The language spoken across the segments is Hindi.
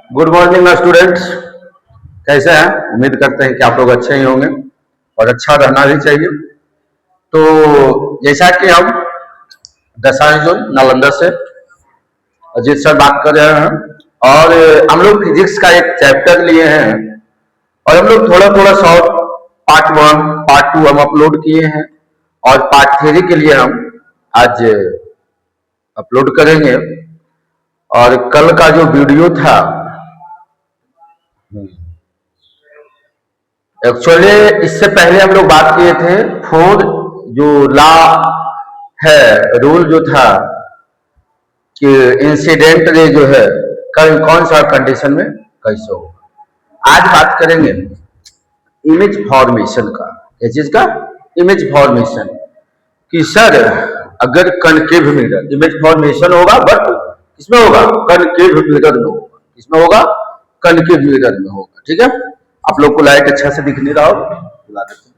Good morning students. कैसे हैं? उम्मीद करते हैं कि आप लोग अच्छे ही होंगे और अच्छा रहना भी चाहिए। तो जैसा कि हम 10 जून नालंदा से अजीत सर बात कर रहे हैं और हम लोग फिजिक्स का एक चैप्टर लिए हैं और हम लोग थोड़ा थोड़ा शॉर्ट पार्ट 1 पार्ट 2 हम अपलोड किए हैं और पार्ट 3 के लिए हम आज अपलोड करेंगे। और कल का जो वीडियो था एक्चुअली इससे पहले हम लोग बात किए थे फोर जो लॉ है, रूल जो था कि इंसिडेंट रे जो है कौन सा कंडीशन में कैसे होगा। आज बात करेंगे इमेज फॉर्मेशन का। ये चीज का इमेज फॉर्मेशन कि सर अगर कनकेव मिरर इमेज फॉर्मेशन होगा बट किसमें होगा? कनकेव मिरर में होगा। किसमें होगा? कनकेव मिरर में होगा। ठीक है, आप लोग को लाइट अच्छा से दिख नहीं रहा हो, बुला देते।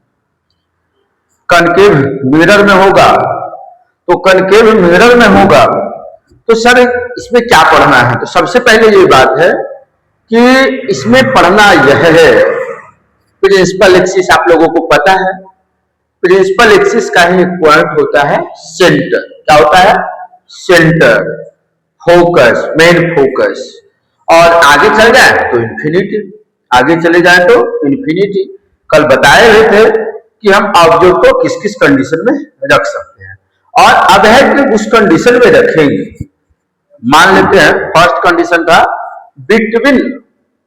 कनकेव मिरर में होगा, तो कनकेव मिरर में होगा तो सर इसमें क्या पढ़ना है? तो सबसे पहले ये बात है कि इसमें पढ़ना यह है, प्रिंसिपल एक्सिस आप लोगों को पता है। प्रिंसिपल एक्सिस का ही एक पॉइंट होता है सेंटर। क्या होता है? Centre, focus, main focus. और आगे चल जाए तो इंफिनिटी, आगे चले जाए तो इंफिनिटी। कल बताए हुए थे कि हम ऑब्जेक्ट को किस किस कंडीशन में रख सकते हैं और अब है कि उस कंडीशन में रखेंगे। मान लेते हैं फर्स्ट कंडीशन था between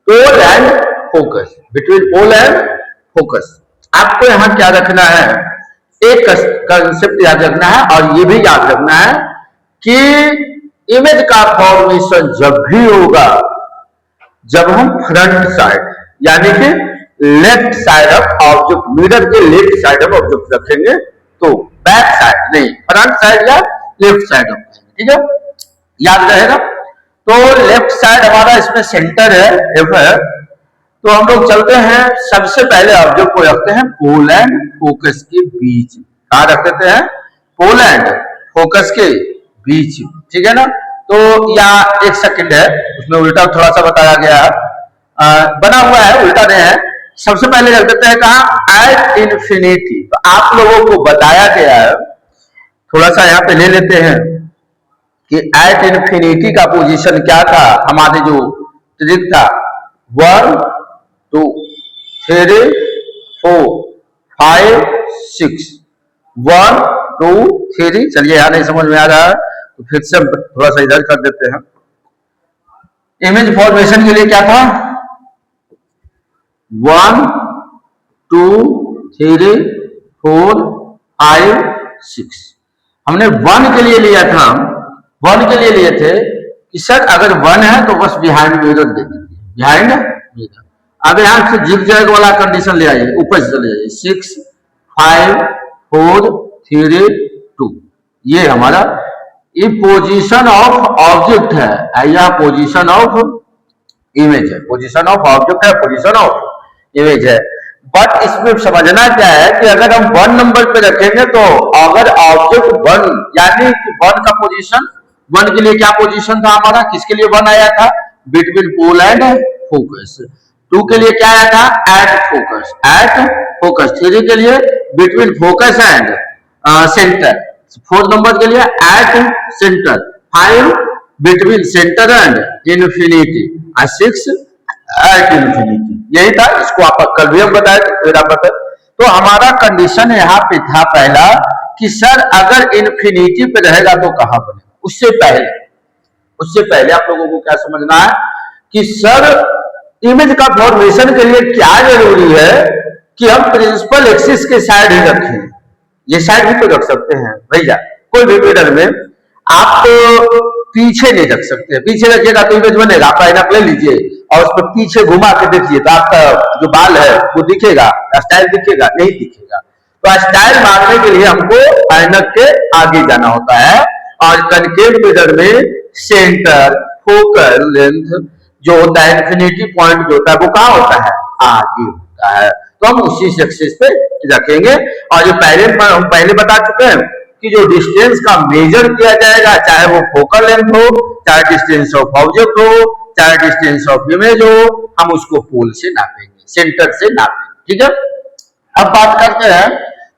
pole and focus. Between pole and focus आपको यहां क्या रखना है? एक कंसेप्ट याद रखना है और ये भी याद रखना है कि इमेज का फॉर्मेशन जब भी होगा जब हम फ्रंट साइड यानी कि left side of object, mirror के लेफ्ट साइड ऑफ ऑब्जेक्ट रखेंगे तो बैक साइड नहीं, फ्रंट साइड या लेफ्ट साइड ऑफ। ठीक है, याद रहेगा। तो लेफ्ट साइड हमारा इसमें सेंटर है, एफ है। तो हम लोग चलते हैं, सबसे पहले ऑब्जेक्ट को रखते हैं पोल एंड फोकस के बीच। कहां रख देते हैं? पोल एंड फोकस के बीच। ठीक है ना। तो यहाँ एक सेकंड है, उसमें उल्टा थोड़ा सा बताया गया है, बना हुआ है, उल्टा नहीं है। सबसे पहले रख देते हैं कहा? At infinity. तो आप लोगों को बताया गया है, थोड़ा सा यहाँ पे ले लेते हैं कि एट इन्फिनिटी का पोजीशन क्या था। हमारे जो ट्रिक था 1 2 3 4 5 6 1 2 3। चलिए यहाँ नहीं समझ में आ रहा है तो फिर से थोड़ा सा इधर कर देते हैं। इमेज फॉर्मेशन के लिए क्या था? 1 2 3 4 5 6। हमने 1 के लिए लिया था, 1 के लिए लिए थे कि सर अगर 1 है तो बस बिहाइंड मिरर दे दीजिए, बिहाइंड मिरर। अब यहां से जिग जैग वाला कंडीशन ले आइए, ऊपर से चले जाइए। 6 5 4 3 2। ये हमारा ये पोजीशन ऑफ ऑब्जेक्ट है, यह पोजीशन ऑफ इमेज है। पोजीशन ऑफ ऑब्जेक्ट है, पोजीशन ऑफ इमेज है। बट इसमें समझना क्या है कि अगर हम 1 नंबर पे रखेंगे तो अगर ऑब्जेक्ट 1 यानी कि 1 का पोजीशन, 1 के लिए क्या पोजीशन था हमारा? किसके लिए 1 आया था? Between pole and focus. 2 के लिए क्या आया था? At focus, at focus. 3 के लिए between focus and centre. 4 number के लिए at centre. 5 between centre and infinity. 6 at infinity. यही था, इसको आप कल भी हम बताए थे, फिर आप बताए। तो हमारा कंडीशन यहाँ पे था पहला कि सर अगर इन्फिनिटी पे रहेगा तो कहां बनेगा। उससे पहले आप लोगों को क्या समझना है कि सर इमेज का फॉर्मेशन के लिए क्या जरूरी है कि हम प्रिंसिपल एक्सिस के साइड ही रखें। ये साइड भी तो रख सकते हैं भैया, कोई भी मिरर में आप तो पीछे नहीं रख सकते। पीछे रखिएगा तो इमेज बनेगा। आप ऐनक ले लीजिए और उस पर पीछे घुमा के देखिए तो आपका जो बाल है वो दिखेगा, स्टाइल दिखेगा? नहीं दिखेगा। तो स्टाइल मारने के लिए हमको ऐनक के आगे जाना होता है और कनकेव मिरर में सेंटर, फोकल लेंथ जो होता है, इन्फिनिटी पॉइंट जो होता है वो कहां होता है? आगे होता है। तो हम उसी एक्सिस पे रखेंगे। और जो हम पहले बता चुके हैं कि जो डिस्टेंस का मेजर किया जाएगा, चाहे वो फोकल लेंथ हो, चाहे डिस्टेंस ऑफ ऑब्जेक्ट हो, चाहे डिस्टेंस ऑफ इमेज हो, हम उसको पोल से नापेंगे, सेंटर से नापेंगे। ठीक है, अब बात करते हैं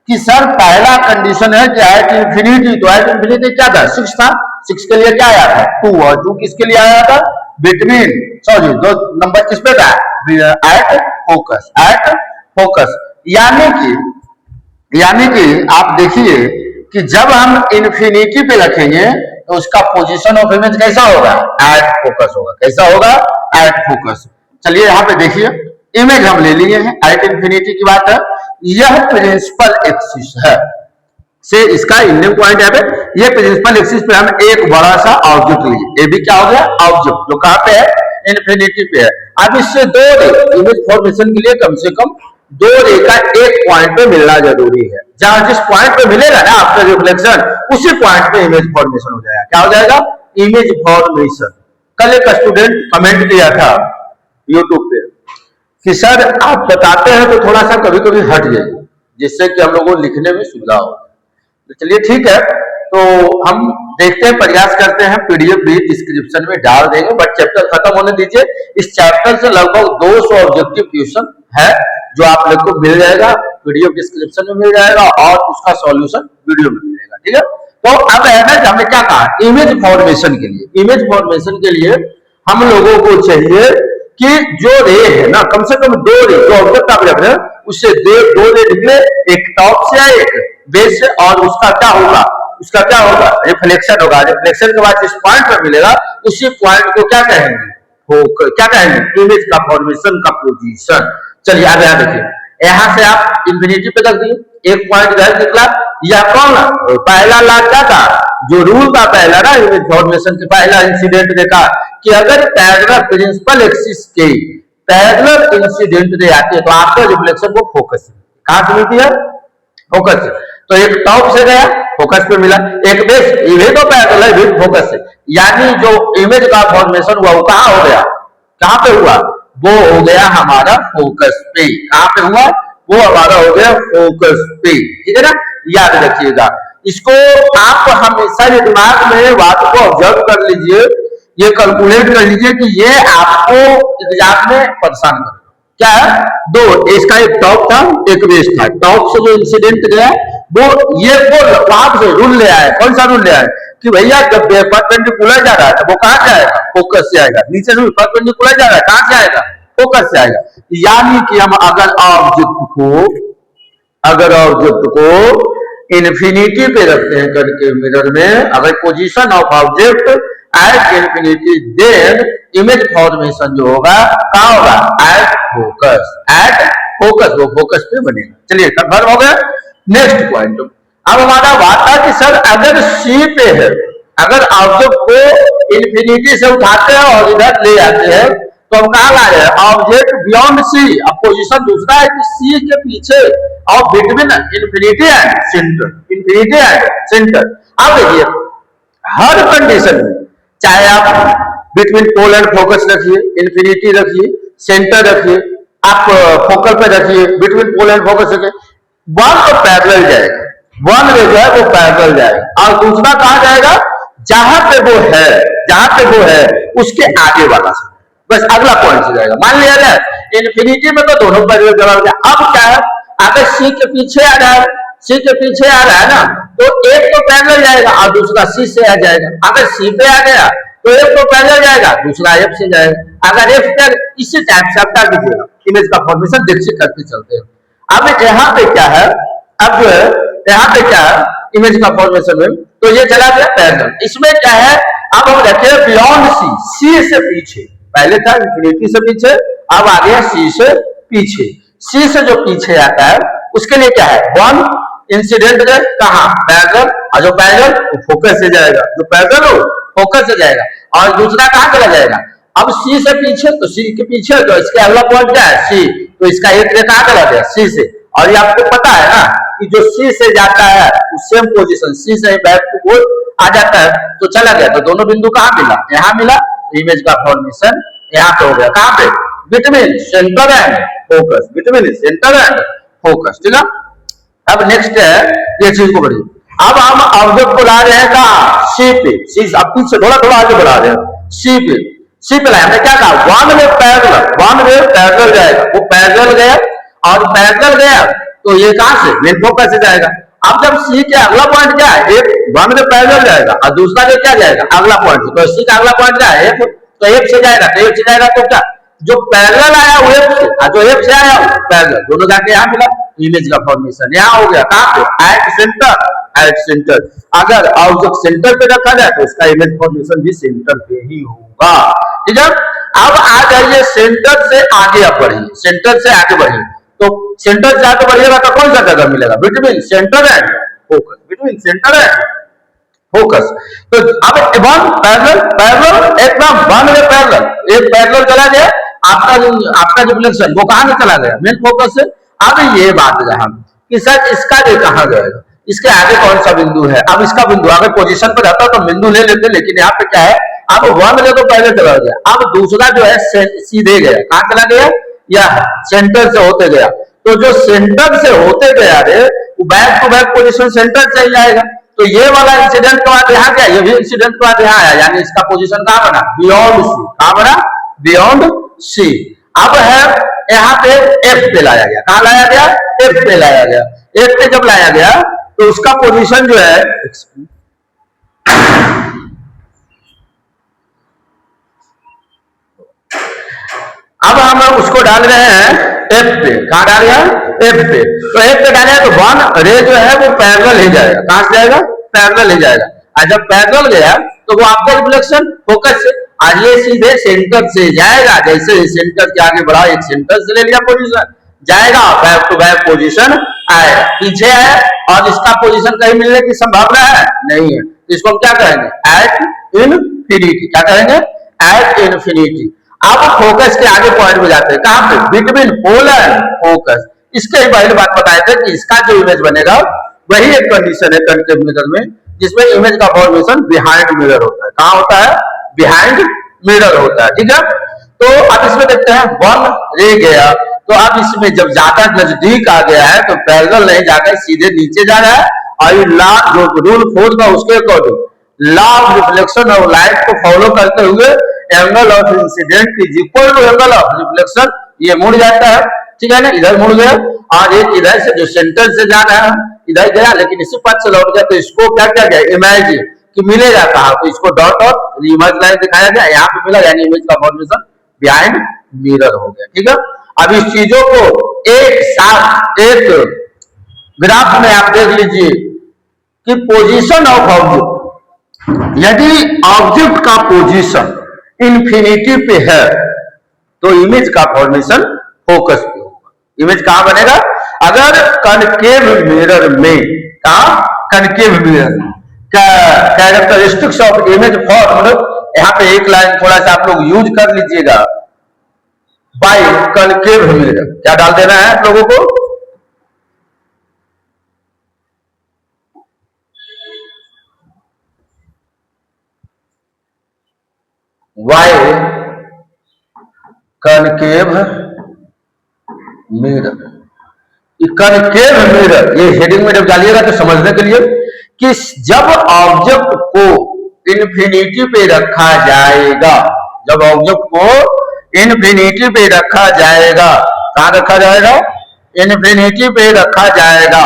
कि सर पहला कंडीशन है कि एट इंफिनिटी, तो एट इंफिनिटी क्या था, 6 था, 6 के लिए क्या आया था 2, और 2 किसके लिए आया था, बिटवीन, सॉरी दो नंबर किस पे था, एट फोकस, एट फोकस। यानी कि आप देखिए कि जब हम इन्फिनिटी पे रखेंगे तो उसका पोजीशन ऑफ इमेज कैसा होगा, एट फोकस होगा, कैसा होगा, एट फोकस। चलिए यहाँ पे देखिए, इमेज हम ले लिए हैं, एट इन्फिनिटी की बात है, यह प्रिंसिपल एक्सिस है से इसका इंडियन पॉइंट है, ये प्रिंसिपल एक्सिस पे हम एक बड़ा सा ऑब्जेक्ट लिए, ये भी क्या हो गया, ऑब्जेक्ट, जो कहां पे है, इन्फिनिटी पे है। अब इससे दो रे इमेज फॉर्मेशन के लिए कम से कम 2 रे का एक पॉइंट पे मिलना जरूरी है, जहां जिस पॉइंट पे मिलेगा ना आपका रिफ्लेक्शन, उसी पॉइंट पे इमेज फॉर्मेशन हो जाएगा, क्या हो जाएगा, इमेज फॉर्मेशन। कल एक स्टूडेंट कमेंट किया था यूट्यूब पे कि सर आप बताते हैं तो थोड़ा सा कभी कभी हट जाइए, जिससे कि हम लोगों को लिखने में सुविधा हो। तो चलिए ठीक है, तो हम देखते हैं, प्रयास करते हैं, पीडीएफ भी डिस्क्रिप्शन में डाल देंगे, बट चैप्टर खत्म होने दीजिए। इस चैप्टर से लगभग 200 ऑब्जेक्टिव क्वेश्चन है जो आप लोग को मिल जाएगा, पीडीएफ डिस्क्रिप्शन में मिल जाएगा और उसका सॉल्यूशन वीडियो में मिलेगा। ठीक है, तो अब है ना, हमने क्या कहा, इमेज फॉर्मेशन के लिए, इमेज फॉर्मेशन के लिए हम लोगों को चाहिए कि जो रे है ना, कम से कम 2 रे, जो ऑब्जेक्ट आप रख रहे हैं उससे 2 रे निकले, एक टॉप से है, एक बेस से, और उसका क्या होगा, रिफ्लेक्शन होगा। रिफ्लेक्शन के बाद जिस पॉइंट पर मिलेगा उसी पॉइंट को क्या कहेंगे, क्या कहेंगे, इमेज का फॉर्मेशन का पोजीशन। चलिए अब यहाँ देखिए, यहां से आप इंफिनिटी पे रख दिए, एक पॉइंट घर निकला, यह कौन पहला ला क्या था, जो रूल था पहला ना इमेज फॉर्मेशन के, पहला इंसिडेंट देखा कि अगर पैरेलल प्रिंसिपल एक्सिस के पैरेलल इंसिडेंट दे आती है तो आपका रिफ्लेक्शन को फोकस कहां से मिलती है, फोकस से। तो एक टॉप से गया, फोकस पे मिला, एक बेस, ये तो पैरेलल है विद फोकस से, यानी जो इमेज का फॉर्मेशन हुआ वो कहां हो गया, कहां पे हुआ, वो हो गया हमारा फोकस पे। कहां पे हुआ, वो हमारा हो गया फोकस पे। ठीक है ना, याद रखिएगा इसको, आप हमेशा दिमाग में बात को ऑब्जर्व कर लीजिए, ये कैलकुलेट कर लीजिए कि ये आपको एग्जाम में परेशान करेगा। क्या है, 2, इसका एक टॉप था एक बेस था, टॉप से जो इंसिडेंट गया वो ये वहां से रूल ले आए, कौन सा रूल ले आए कि भैया जब परपेंडिकुलर जा रहा है तो वो कहां जाएगा, फोकस से आएगा, नीचे से परपेंडिकुलर जा रहा है कहां से आएगा, फोकस से आएगा। यानी कि हम अगर ऑब्जेक्ट को इन्फिनिटी पे रखते हैं करके मिरर में, अगर position of object at infinity, then image formation जो होगा कहां होगा, एट फोकस, वो फोकस पे बनेगा। चलिए कंफर्म हो गया। नेक्स्ट पॉइंट, अब हमारा बात था कि सर अगर सी पे है, अगर ऑब्जेक्ट को इन्फिनिटी से उठाते हैं और इधर ले आते हैं तो हम कहा ला रहे हैं, ऑब्जेक्ट बियॉन्ड सी। अब पोजीशन दूसरा है कि सी के पीछे और between infinity and centre, infinity and centre. अब देखिए हर कंडीशन में, चाहे आप बिटवीन पोल एंड फोकस रखिए, इन्फिनिटी रखिए, सेंटर रखिए, आप फोकल पे रखिए, बिटवीन पोल एंड फोकस रखिए, वन तो पैरेलल जाएगा, वन रे जो है वो पैरेलल जाएगा, और दूसरा कहां जाएगा, जहां पे वो है उसके आगे वाला से, बस अगला पॉइंट से जाएगा। मान लिया जाए इन्फिनिटी में तो दोनों पैरेलल जवाब दिया। अब क्या है, अगर सी के पीछे आ रहा है ना, तो एक तो पैरेलल जाएगा और दूसरा सी से आ जाएगा। अगर सी पे आ गया तो एक तो पैरेलल जाएगा, दूसरा एफ से जाएगा। अगर एफ पे, इसी टाइप से आप क्या कीजिएगा, इमेज का फॉर्मेशन देखिए करते चलते हैं। अब यहाँ पे क्या है, अब जो है यहाँ पे क्या है इमेज का फॉर्मेशन में, तो ये चला गया पैरेलल। इसमें क्या है, अब हम रखे बियॉन्ड सी से पीछे, पहले था इन्फिनिटी से पीछे, अब आ गया सी से पीछे। सी से जो पीछे आता है उसके लिए क्या है, वन इंसिडेंट है कहां, पैरेलल, और जो पैरेलल वो फोकस से जाएगा, जो पैरेलल हो फोकस से जाएगा, और दूसरा कहां चला जाएगा। अब सी से पीछे, तो सी के पीछे तो इसके अगला पॉइंट क्या है, सी, तो इसका एक रे कहां चला गया, सी से। और ये आपको पता है ना कि जो सी से जाता है सेम पोजीशन, सी से बैक टू वो आ जाता है, तो चला गया, तो दोनों बिंदु कहां मिला, यहाँ मिला, इमेज का फॉर्मेशन यहाँ पे हो गया, कहां पे, between centre and focus, between centre and focus. ठीक है, अब नेक्स्ट है ये चीज को बढ़िए, अब हम ऑब्जेक्ट को ला रहे हैं कहा सी पे, सी अब पीछे थोड़ा थोड़ा आगे बढ़ा रहे हैं सी पे, सी पे लाए हमने क्या कहा one way parallel, one way parallel जाएगा, वो पैरेलल गया और पैरेलल गया तो ये कहां से मेन फोकस से जाएगा। अब जब सी के अगला पॉइंट क्या है एक वन वे पैरेलल जाएगा और दूसरा जो क्या जाएगा अगला पॉइंट, तो सी का अगला पॉइंट क्या है एफ, तो एफ से जाएगा, तो एफ से जाएगा तो क्या जो पैरेलल आया वो एफ से और जो एफ से आया वो पैरेलल, दोनों जाके यहाँ मिला, इमेज का फॉर्मेशन यहाँ हो गया कहां पे एट सेंटर, एट सेंटर। अगर ऑब्जेक्ट सेंटर पे रखा जाए तो इसका इमेज फॉर्मेशन भी सेंटर पे ही होगा, ठीक है। अब आ जाइए सेंटर से आगे आप बढ़िए, सेंटर से आगे बढ़िए, तो सेंटर से आगे बढ़िएगा तो कौन सा जगह मिलेगा between centre and focus, between centre and focus. तो अब वन पैरेलल, पैरेलल एकदम वन वे पैरेलल, एक पैरेलल चला गया आपका रिफ्लेक्शन वो कहां से चला गया मेन फोकस से। अब ये बात है हम कि सर इसका ये कहां जाएगा, इसके आगे कौन सा बिंदु है, अब इसका बिंदु अगर पोजीशन पर रहता तो बिंदु ले लेते, लेकिन यहाँ पे क्या है अब वन में तो पहले चला गया, अब दूसरा जो है सीधे गया कहां चला गया या सेंटर से होते गया, तो जो सेंटर से होते गया रे वो back to back position centre से ही आएगा, तो ये वाला इंसिडेंट तो आज यहाँ क्या, ये भी इंसिडेंट तो आज यहाँ आया, यानी इसका पोजीशन कहां बना बियॉन्ड सी, कहां बना बियॉन्ड सी। अब है यहाँ पे एफ पे लाया गया, कहां लाया गया एफ पे लाया गया, एफ पे जब लाया गया तो उसका पोजीशन जो है अब हम उसको डाल रहे हैं एफ पे, कहां डाल रहे हैं एफ पे, तो एफ पे डाले तो वन रे जो है वो पैरेलल ही जाएगा, कहां से जाएगा पैरेलल ही जाएगा, और जब पैरेलल गया तो वो आपका रिफ्लेक्शन फोकस से आज ये सीधे सेंटर से जाएगा, जैसे सेंटर के आगे बढ़ा एक सेंटर से ले लिया पोजीशन जाएगा बैक टू बैक पोजीशन आएगा, पीछे है और इसका पोजीशन कहीं मिलने की संभावना है नहीं है, इसको हम क्या कहेंगे एट इनफिनिटी, क्या कहेंगे एट इनफिनिटी। अब फोकस के आगे पॉइंट में जाते हैं कहां पे बिटवीन पोल एंड फोकस। इसके ही पहले बात बताए थे कि इसका जो इमेज बनेगा वही एक कंडीशन है कनकेव मिरर में जिसमें इमेज का फॉर्मेशन बिहाइंड मिरर होता है, कहां होता है बिहाइंड मिरर होता है, ठीक है। तो अब इसमें देखते हैं वन रे गया, तो अब इसमें जब ज्यादा नजदीक आ गया है तो पैरेलल नहीं जाकर सीधे नीचे जा रहा है, और लॉ जो रूल 4 का उसके according law of reflection of light को फॉलो करते हुए angle of incidence is equal to angle of reflection, ये मुड़ जाता है, ठीक है ना, इधर मुड़ गया और एक इधर से जो सेंटर से जा रहा है इधर गया लेकिन इसी पथ से लौट गया, तो इसको क्या किया गया इमेज कि मिलेगा कहां, तो इसको डॉट और इमेज लाइन दिखाया गया, यहाँ पे मिला यानी इमेज का फॉर्मेशन बिहाइंड मिरर हो गया, ठीक है। अब इस चीजों को एक साथ एक ग्राफ में आप देख लीजिए कि पोजीशन ऑफ ऑब्जेक्ट, यदि ऑब्जेक्ट का पोजीशन इन्फिनिटी पे है तो इमेज का फॉर्मेशन फोकस पे होगा, इमेज कहां बनेगा अगर कनकेव मिरर में, कहां concave mirror characteristics of image form, यहां पे एक लाइन थोड़ा सा आप लोग यूज कर लीजिएगा बाय कनकेव मिरर, क्या डाल देना है आप लोगों को why concave mirror, concave mirror ये हेडिंग में जब डालिएगा तो समझने के लिए कि जब ऑब्जेक्ट को इन्फिनिटी पे रखा जाएगा, जब ऑब्जेक्ट को इन्फिनिटी पे रखा जाएगा, कहां रखा जाएगा इन्फिनिटी पे रखा जाएगा,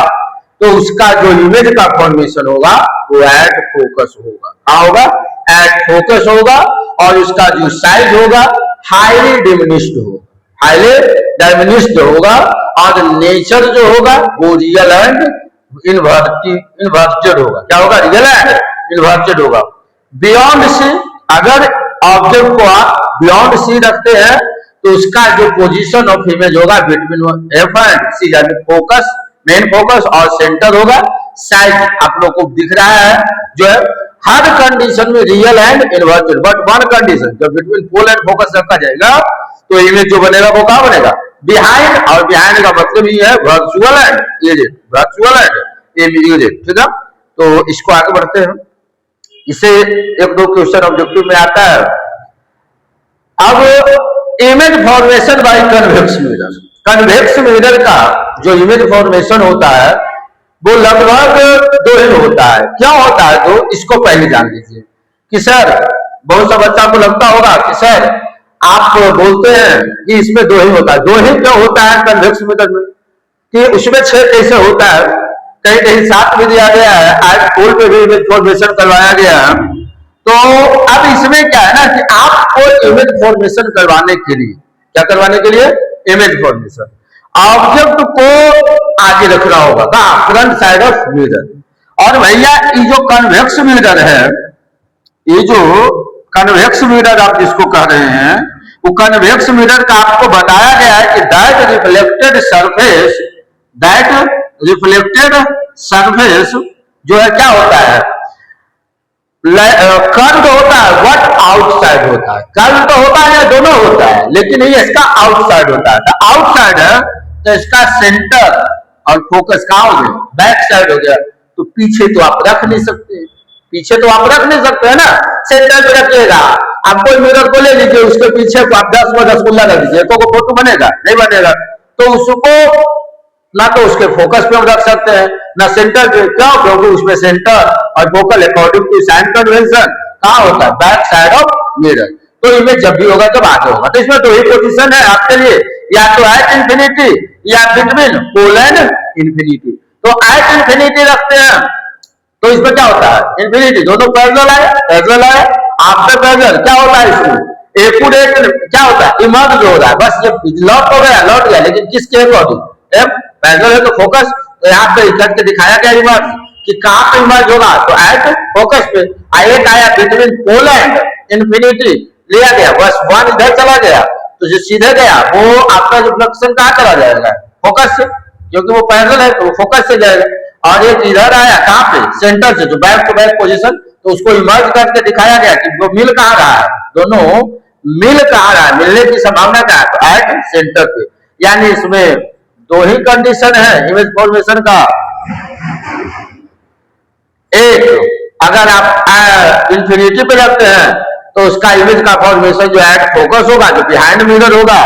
तो उसका जो इमेज का फॉर्मेशन होगा वो एट फोकस होगा, कहां होगा एट फोकस होगा, और उसका जो साइज होगा हाईली डिमिनिश्ड होगा, हाईली डिमिनिश्ड होगा, और नेचर जो होगा वो रियल एंड इन्वर्टेड होगा, क्या होगा रियल एंड इन्वर्टेड होगा। बियॉन्ड सी, अगर ऑब्जेक्ट को आप बियॉन्ड सी रखते हैं तो उसका जो पोजीशन ऑफ इमेज होगा बिटवीन एफ एंड सी, यानी फोकस मेन फोकस और सेंटर होगा, साइज आप लोग को दिख रहा है जो है हर कंडीशन में real and inverted, but one condition जब बिटवीन पोल एंड फोकस रखा जाएगा तो इमेज जो बनेगा वो क्या बनेगा बिहाइंड, और बिहाइंड का मतलब ही है virtual and image, virtual and image, ठीक है। तो इसको आगे बढ़ते हैं, इसे एक दो क्वेश्चन ऑब्जेक्टिव में आता है। अब image formation by convex mirror, convex mirror का जो इमेज फॉर्मेशन होता है वो लगभग दो ही होता है। क्या होता है तो इसको पहले जान लीजिए कि सर, बहुत सा बच्चा को लगता होगा कि सर आप बोलते हैं कि इसमें दो ही होता है। दो ही क्यों होता है कन्वेक्स मेथड में, कि उसमें 6 कैसे होता है, कहीं कहीं 7 भी दिया गया है, आज पोल पे भी इमेज फॉर्मेशन करवाया गया है। तो अब इसमें क्या है ना कि आपको इमेज फॉर्मेशन करवाने के लिए, क्या करवाने के लिए, इमेज फॉर्मेशन, ऑब्जेक्ट को आगे रखना होगा, फ्रंट साइड ऑफ मिरर। और भैया ये जो कन्वेक्स मिरर है, ये जो कन्वेक्स मिरर आप जिसको कह रहे हैं, वो कन्वेक्स मिरर का आपको बताया गया है कि दैट रिफ्लेक्टेड सरफेस जो है क्या होता है, कर्व होता है, व्हाट आउटसाइड होता है। कर्व तो होता है, दोनों होता है, लेकिन ये इसका आउटसाइड होता है। आउटसाइड है तो इसका सेंटर और फोकस कहां हो गया, बैक साइड हो गया। तो पीछे तो आप रख नहीं सकते, पीछे तो आप रख नहीं सकते है ना, सेंटर पे रखिएगा। आप कोई मिरर को ले लीजिए, उसके पीछे को आप 10 रसगुल्ला रख दीजिए, तो फोटो बनेगा, नहीं बनेगा। तो उसको ना तो उसके फोकस पे हम रख सकते हैं, ना सेंटर पे। क्यों? क्योंकि उसमें सेंटर और focal according to sign convention कहां होता है, बैक साइड ऑफ मिरर। तो इमेज जब भी होगा जब आगे होगा। तो इसमें दो ही पोजीशन है आपके लिए, या तो एट इंफिनिटी या बिटवीन पोल एंड इंफिनिटी। तो एट इंफिनिटी रखते हैं तो इसमें क्या होता है, इंफिनिटी, दोनों पैरेलल है। आफ्टर पैरेलल क्या होता है, इसमें एक्यूरेट क्या होता है, इमर्ज हो रहा है। बस ये लौट हो गया, लौट गया, लेकिन किसके अकॉर्डिंग, पैरेलल है तो फोकस। तो यहाँ पे इकट के दिखाया गया इमर्ज कि कहां पे इमर्ज होगा, तो एट फोकस पे। एक आया बिटवीन पोल एंड इंफिनिटी लिया गया, बस वन इधर चला गया तो जो सीधे गया वो आपका रिफ्लेक्शन कहां चला जाएगा, फोकस से, क्योंकि वो पैरेलल है तो वो फोकस से जाएगा। और एक इधर आया कहां पे, सेंटर से, जो बैक टू बैक पोजीशन, तो उसको इमर्ज करके दिखाया गया कि वो मिल कहां रहा है, दोनों मिल कहां रहा है, मिलने की संभावना क्या है, तो एट सेंटर पे। यानी इसमें दो ही कंडीशन है इमेज फॉर्मेशन का। एक, अगर आप इंफिनिटी पे रखते हैं तो उसका इमेज का फॉर्मेशन जो एट फोकस होगा, जो बिहाइंड मिरर होगा।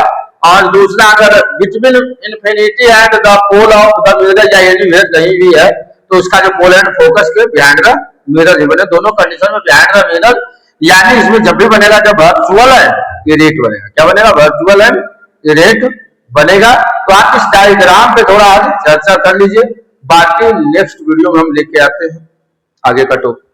और दूसरा, अगर between infinity and the pole of the mirror या एनीवेयर कहीं भी है, तो उसका जो पोल एंड फोकस के बिहाइंड द मिरर ही बने, दोनों कंडीशन में बिहाइंड द मिरर। यानी इसमें जब भी बनेगा, जब वर्चुअल है इरेट बनेगा, क्या बनेगा, वर्चुअल है इरेट बनेगा। तो आप इस डायग्राम पे थोड़ा चर्चा कर लीजिए, बाकी नेक्स्ट वीडियो में हम लेके आते हैं आगे का टॉपिक।